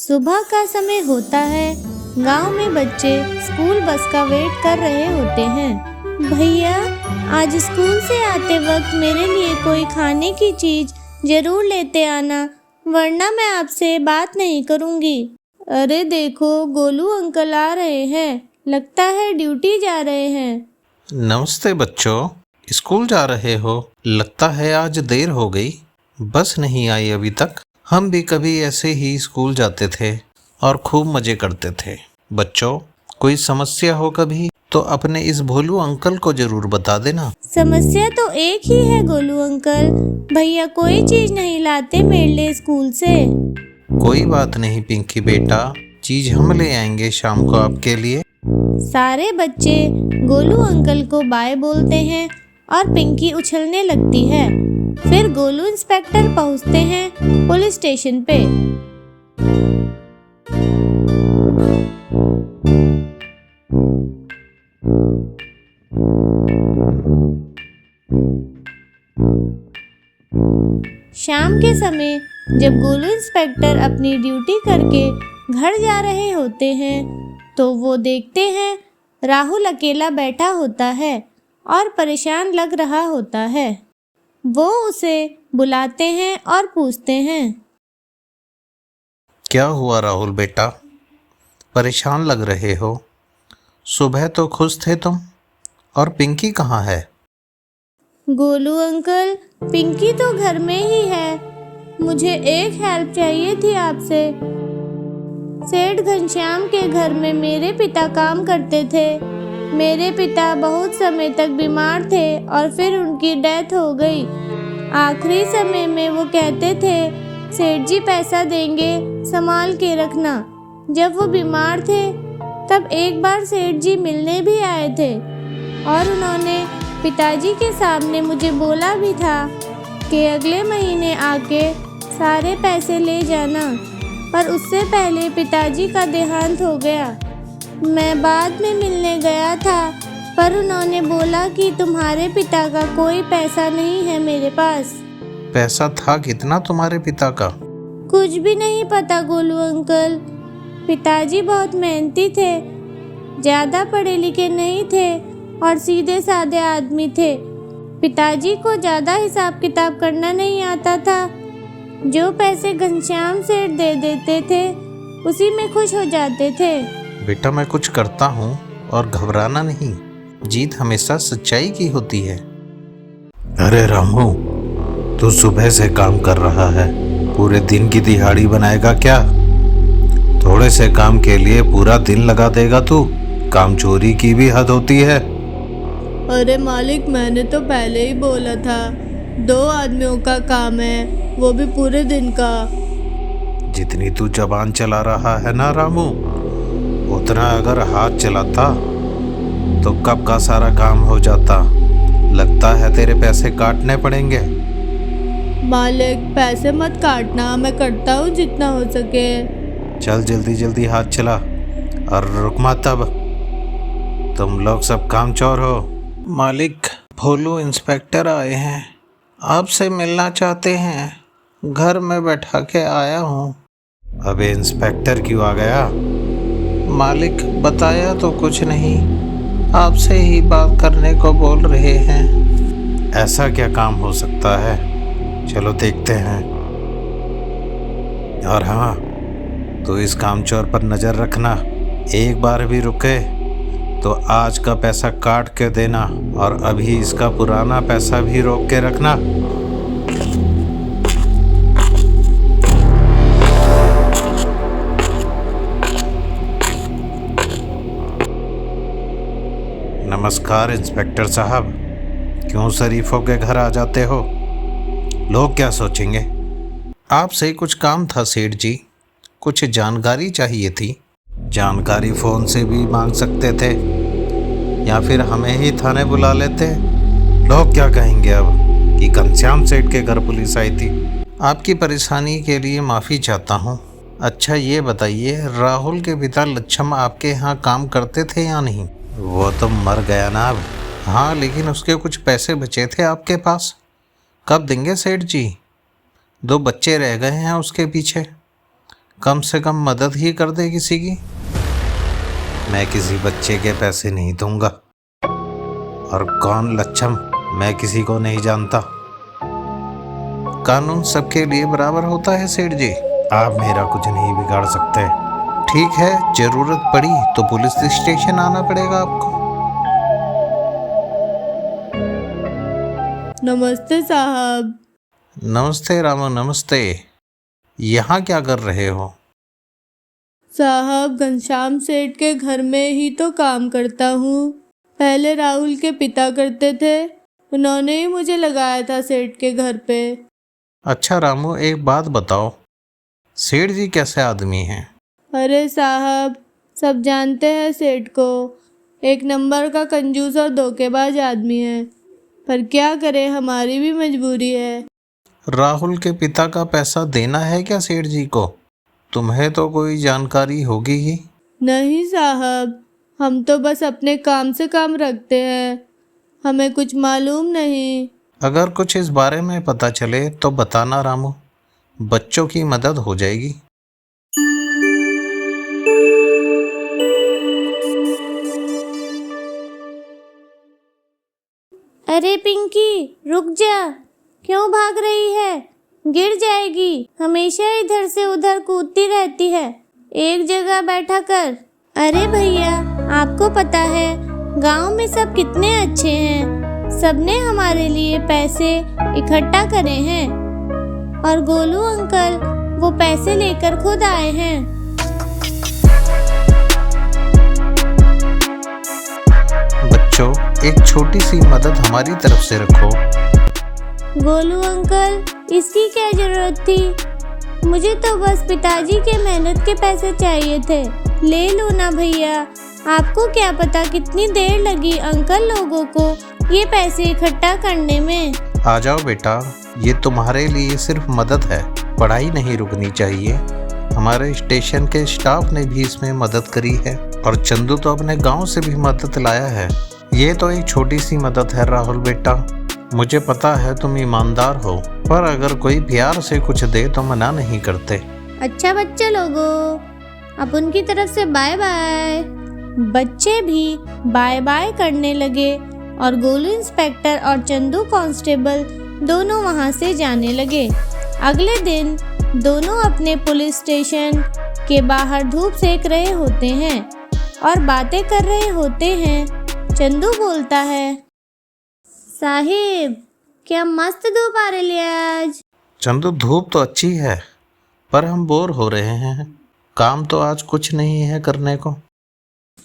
सुबह का समय होता है। गांव में बच्चे स्कूल बस का वेट कर रहे होते हैं। भैया, आज स्कूल से आते वक्त मेरे लिए कोई खाने की चीज जरूर लेते आना, वरना मैं आपसे बात नहीं करूंगी। अरे देखो, गोलू अंकल आ रहे हैं। लगता है ड्यूटी जा रहे हैं। नमस्ते बच्चों, स्कूल जा रहे हो? लगता है आज देर हो गई, बस नहीं आई अभी तक। हम भी कभी ऐसे ही स्कूल जाते थे और खूब मजे करते थे। बच्चों, कोई समस्या हो कभी तो अपने इस भोलू अंकल को जरूर बता देना। समस्या तो एक ही है गोलू अंकल, भैया कोई चीज नहीं लाते मेरे लिए स्कूल से। कोई बात नहीं पिंकी बेटा, चीज हम ले आएंगे शाम को आपके लिए। सारे बच्चे गोलू अंकल को बाय बोलते हैं और पिंकी उछलने लगती है। फिर गोलू इंस्पेक्टर पहुंचते हैं पुलिस स्टेशन पे। शाम के समय जब गोलू इंस्पेक्टर अपनी ड्यूटी करके घर जा रहे होते हैं तो वो देखते हैं राहुल अकेला बैठा होता है और परेशान लग रहा होता है। वो उसे बुलाते हैं और पूछते हैं, क्या हुआ राहुल बेटा, परेशान लग रहे हो? सुबह तो खुश थे तुम, और पिंकी कहाँ है? गोलू अंकल, पिंकी तो घर में ही है। मुझे एक हेल्प चाहिए थी आपसे। सेठ घनश्याम के घर में मेरे पिता काम करते थे। मेरे पिता बहुत समय तक बीमार थे और फिर उनकी डेथ हो गई। आखिरी समय में वो कहते थे, सेठ जी पैसा देंगे, संभाल के रखना। जब वो बीमार थे तब एक बार सेठ जी मिलने भी आए थे और उन्होंने पिताजी के सामने मुझे बोला भी था कि अगले महीने आके सारे पैसे ले जाना। पर उससे पहले पिताजी का देहांत हो गया। मैं बाद में मिलने गया था, पर उन्होंने बोला कि तुम्हारे पिता का कोई पैसा नहीं है मेरे पास। पैसा था कितना तुम्हारे पिता का? कुछ भी नहीं पता गोलू अंकल। पिताजी बहुत मेहनती थे, ज़्यादा पढ़े लिखे नहीं थे और सीधे साधे आदमी थे। पिताजी को ज़्यादा हिसाब किताब करना नहीं आता था। जो पैसे घनश्याम सेठ दे देते थे उसी में खुश हो जाते थे। बेटा, मैं कुछ करता हूँ और घबराना नहीं, जीत हमेशा सच्चाई की होती है। अरे रामू, तू सुबह से काम कर रहा है, पूरे दिन की दिहाड़ी बनाएगा क्या? थोड़े से काम के लिए पूरा दिन लगा देगा तू? काम चोरी की भी हद होती है। अरे मालिक, मैंने तो पहले ही बोला था, 2 आदमियों का काम है, वो भी पूरे दिन का। जितनी तू जबान चला रहा है ना रामू, उतना अगर हाथ चलाता तो कब का सारा काम हो जाता। लगता है तेरे पैसे काटने पड़ेंगे। मालिक, पैसे मत काटना, मैं करता हूँ जितना हो सके। चल जल्दी जल्दी हाथ चला और रुक मत, तब तुम लोग सब काम चोर हो। मालिक, भोलू इंस्पेक्टर आए हैं, आपसे मिलना चाहते हैं। घर में बैठा के आया हूँ। अबे इंस्पेक्टर क्यों आ गया? मालिक, बताया तो कुछ नहीं, आपसे ही बात करने को बोल रहे हैं। ऐसा क्या काम हो सकता है, चलो देखते हैं। और हाँ, तो इस कामचोर पर नज़र रखना, एक बार भी रुके तो आज का पैसा काट के देना और अभी इसका पुराना पैसा भी रोक के रखना। नमस्कार इंस्पेक्टर साहब, क्यों शरीफों के घर आ जाते हो? लोग क्या सोचेंगे? आपसे कुछ काम था सेठ जी, कुछ जानकारी चाहिए थी। जानकारी फ़ोन से भी मांग सकते थे या फिर हमें ही थाने बुला लेते। लोग क्या कहेंगे अब कि घनश्याम सेठ के घर पुलिस आई थी। आपकी परेशानी के लिए माफ़ी चाहता हूँ। अच्छा ये बताइए, राहुल के पिता लच्छम आपके यहाँ काम करते थे या नहीं? वो तो मर गया ना अब। हाँ, लेकिन उसके कुछ पैसे बचे थे आपके पास, कब देंगे सेठ जी? 2 बच्चे रह गए हैं उसके पीछे। कम से कम मदद ही कर दे किसी की। मैं किसी बच्चे के पैसे नहीं दूंगा। और कौन लच्छम, मैं किसी को नहीं जानता। कानून सबके लिए बराबर होता है सेठ जी, आप मेरा कुछ नहीं बिगाड़ सकते। ठीक है, जरूरत पड़ी तो पुलिस स्टेशन आना पड़ेगा आपको। नमस्ते साहब। नमस्ते रामू, नमस्ते। यहाँ क्या कर रहे हो? साहब, घनश्याम सेठ के घर में ही तो काम करता हूँ। पहले राहुल के पिता करते थे, उन्होंने ही मुझे लगाया था सेठ के घर पे। अच्छा रामू, एक बात बताओ, सेठ जी कैसे आदमी हैं? अरे साहब, सब जानते हैं सेठ को, एक नंबर का कंजूस और धोखेबाज आदमी है। पर क्या करें, हमारी भी मजबूरी है। राहुल के पिता का पैसा देना है क्या सेठ जी को? तुम्हें तो कोई जानकारी होगी ही। नहीं साहब, हम तो बस अपने काम से काम रखते हैं, हमें कुछ मालूम नहीं। अगर कुछ इस बारे में पता चले तो बताना रामू, बच्चों की मदद हो जाएगी। अरे पिंकी, रुक जा, क्यों भाग रही है? गिर जाएगी, हमेशा इधर से उधर कूदती रहती है, एक जगह बैठा कर। अरे भैया, आपको पता है गांव में सब कितने अच्छे हैं, सबने हमारे लिए पैसे इकट्ठा करे हैं और गोलू अंकल वो पैसे लेकर खुद आए हैं। बच्चों, एक छोटी सी मदद हमारी तरफ से रखो। गोलू अंकल, इसकी क्या जरूरत थी? मुझे तो बस पिताजी के मेहनत के पैसे चाहिए थे। ले लो ना भैया, आपको क्या पता कितनी देर लगी अंकल लोगों को ये पैसे इकट्ठा करने में। आ जाओ बेटा, ये तुम्हारे लिए सिर्फ मदद है, पढ़ाई नहीं रुकनी चाहिए। हमारे स्टेशन के स्टाफ ने भी इसमें मदद करी है और चंदू तो अपने गांव से भी मदद लाया है। ये तो एक छोटी सी मदद है राहुल बेटा, मुझे पता है तुम ईमानदार हो, पर अगर कोई प्यार से कुछ दे तो मना नहीं करते। अच्छा बच्चे लोगों, अब उनकी तरफ से बाय बाय। बच्चे भी बाय बाय करने लगे और गोलू इंस्पेक्टर और चंदू कांस्टेबल दोनों वहां से जाने लगे। अगले दिन दोनों अपने पुलिस स्टेशन के बाहर धूप सेक रहे होते हैं और बातें कर रहे होते हैं। चंदू बोलता है, साहिब, क्या मस्त धूप आ रही है आज। चंदू, धूप तो अच्छी है, पर हम बोर हो रहे हैं, काम तो आज कुछ नहीं है करने को।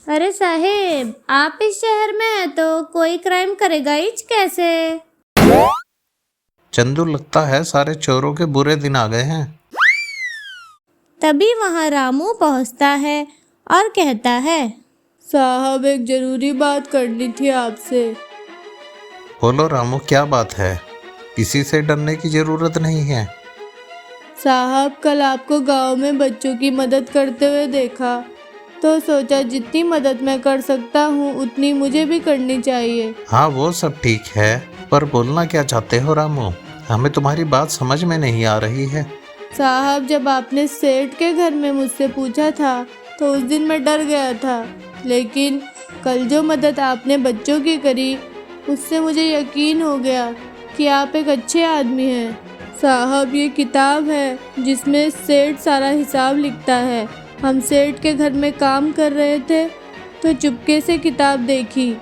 अरे साहिब, आप इस शहर में हैं तो कोई क्राइम करेगा ही कैसे? चंदू, लगता है सारे चोरों के बुरे दिन आ गए हैं। तभी वहां रामू पहुंचता है और कहता है, साहब, एक जरूरी बात करनी थी आपसे। बोलो रामू, क्या बात है? किसी से डरने की जरूरत नहीं है। साहब, कल आपको गांव में बच्चों की मदद करते हुए देखा तो सोचा जितनी मदद मैं कर सकता हूँ उतनी मुझे भी करनी चाहिए। हाँ, वो सब ठीक है, पर बोलना क्या चाहते हो रामू? हमें तुम्हारी बात समझ में नहीं आ रही है। साहब, जब आपने सेठ के घर में मुझसे पूछा था तो उस दिन मैं डर गया था, लेकिन कल जो मदद आपने बच्चों की करी उससे मुझे यकीन हो गया कि आप एक अच्छे आदमी हैं। साहब, ये किताब है जिसमें सेठ सारा हिसाब लिखता है। हम सेठ के घर में काम कर रहे थे तो चुपके से किताब देखी,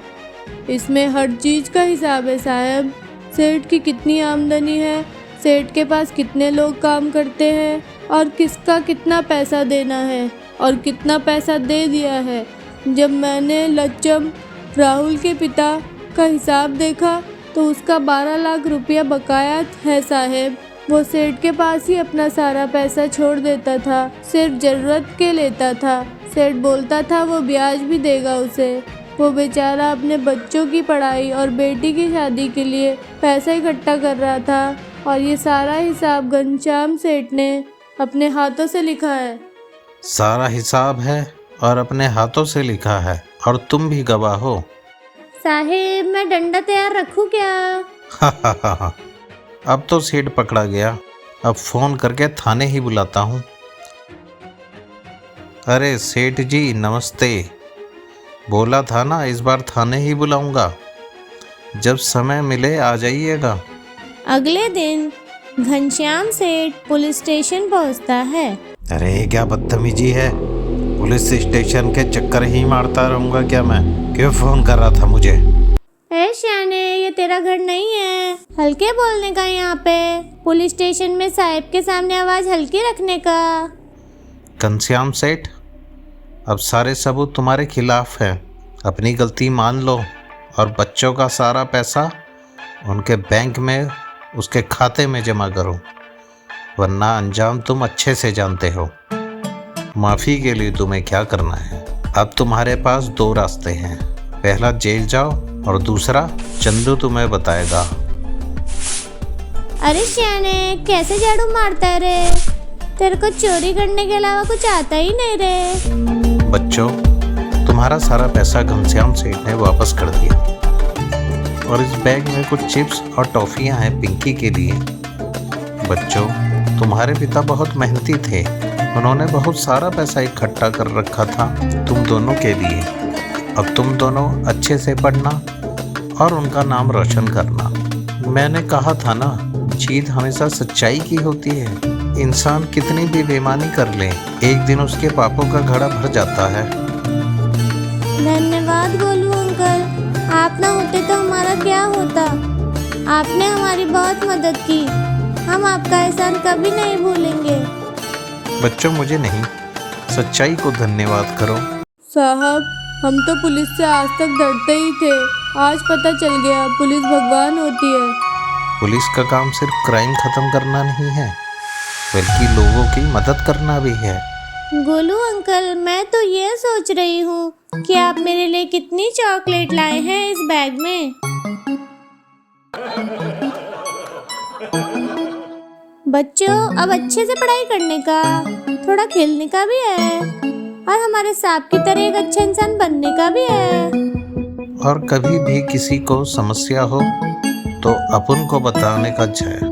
इसमें हर चीज़ का हिसाब है साहब। सेठ की कितनी आमदनी है, सेठ के पास कितने लोग काम करते हैं और किसका कितना पैसा देना है और कितना पैसा दे दिया है। जब मैंने लच्छम राहुल के पिता का हिसाब देखा तो उसका 12 लाख रुपया बकाया है साहब। वो सेठ के पास ही अपना सारा पैसा छोड़ देता था, सिर्फ ज़रूरत के लेता था। सेठ बोलता था वो ब्याज भी देगा उसे। वो बेचारा अपने बच्चों की पढ़ाई और बेटी की शादी के लिए पैसा इकट्ठा कर रहा था और ये सारा हिसाब घनश्याम सेठ ने अपने हाथों से लिखा है। सारा हिसाब है और अपने हाथों से लिखा है और तुम भी गवाह हो। साहेब, मैं डंडा तैयार रखूं क्या? अब तो सेठ पकड़ा गया, अब फोन करके थाने ही बुलाता हूँ। अरे सेठ जी नमस्ते। बोला था ना इस बार थाने ही बुलाऊंगा, जब समय मिले आ जाइएगा। अगले दिन घनश्याम सेठ पुलिस स्टेशन पहुंचता है। अरे ये क्या बदतमीजी है, पुलिस स्टेशन के चक्कर ही मारता रहूंगा क्या मैं? क्यों फोन कर रहा था मुझे? ए श्याने, ये तेरा घर नहीं है, हल्के बोलने का यहाँ पे। पुलिस स्टेशन में साहब के सामने आवाज हल्की रखने का। घनश्याम सेठ, अब सारे सबूत तुम्हारे खिलाफ हैं। अपनी गलती मान लो और बच्चों का सारा पैसा उनके बैंक में उसके खाते में जमा करो, वरना अंजाम तुम अच्छे से जानते हो। माफ़ी के लिए तुम्हें क्या करना है? अब तुम्हारे पास दो रास्ते हैं, पहला जेल जाओ और दूसरा चंदू तुम्हें बताएगा। अरे श्याने, कैसे झाड़ू मारता है रे? तेरे को चोरी करने के अलावा कुछ आता ही नहीं रे। बच्चों, तुम्हारा सारा पैसा घनश्याम सेठ ने वापस कर दिया और इस बैग में कुछ चिप्स और टॉफियां हैं पिंकी के लिए। बच्चों, तुम्हारे पिता बहुत मेहनती थे, उन्होंने बहुत सारा पैसा इकट्ठा कर रखा था तुम दोनों के लिए। अब तुम दोनों अच्छे से पढ़ना और उनका नाम रोशन करना। मैंने कहा था ना, जीत हमेशा सच्चाई की होती है। इंसान कितनी भी बेईमानी कर ले, एक दिन उसके पापों का घड़ा भर जाता है। धन्यवाद गोलू अंकल, आप ना होते तो हमारा क्या होता। आपने हमारी बहुत मदद की, हम आपका एहसान कभी नहीं भूलेंगे। बच्चों, मुझे नहीं, सच्चाई को धन्यवाद करो। साहब, हम तो पुलिस से आज तक डरते ही थे, आज पता चल गया पुलिस भगवान होती है। पुलिस का काम सिर्फ क्राइम खत्म करना नहीं है, बल्कि लोगों की मदद करना भी है। गोलू अंकल, मैं तो ये सोच रही हूँ कि आप मेरे लिए कितनी चॉकलेट लाए हैं इस बैग में। बच्चों, अब अच्छे से पढ़ाई करने का, थोड़ा खेलने का भी है और हमारे सांप की तरह एक अच्छा इंसान बनने का भी है। और कभी भी किसी को समस्या हो तो अपन को बताने का जय।